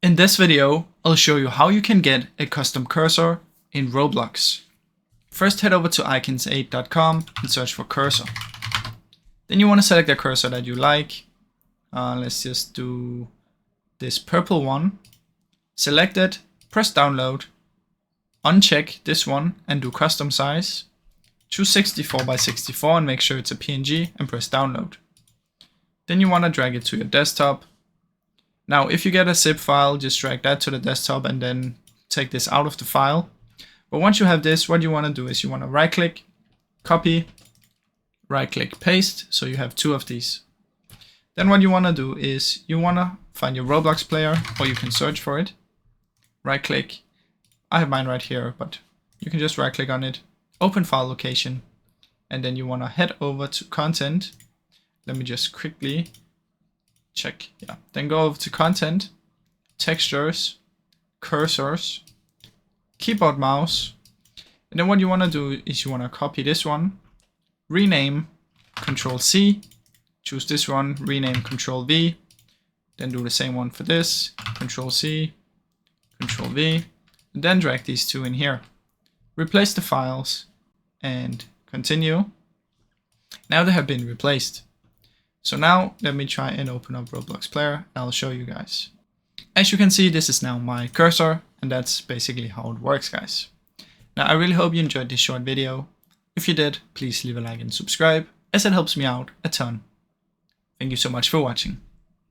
In this video, I'll show you how you can get a custom cursor in Roblox. First, head over to icons8.com and search for cursor. Then you want to select a cursor that you like. Let's just do this purple one. Select it, press download, uncheck this one and do custom size. Choose 64 by 64 and make sure it's a PNG and press download. Then you want to drag it to your desktop. Now, if you get a zip file, just drag that to the desktop and then take this out of the file. But once you have this, what you want to do is you want to right click, copy, right click, paste. So you have two of these. Then what you want to do is you want to find your Roblox player, or you can search for it. Right click. I have mine right here, but you can just right click on it. Open file location. And then you want to head over to content. Let me just quickly check. Yeah. Then go over to content, textures, cursors, keyboard mouse. And then what you want to do is you want to copy this one, rename, Control C, choose this one, rename Control V, then do the same one for this, Control C, Control V, and then drag these two in here. Replace the files and continue. Now they have been replaced. So now let me try and open up Roblox Player and I'll show you guys. As you can see, this is now my cursor and that's basically how it works, guys. Now I really hope you enjoyed this short video. If you did, please leave a like and subscribe as it helps me out a ton. Thank you so much for watching.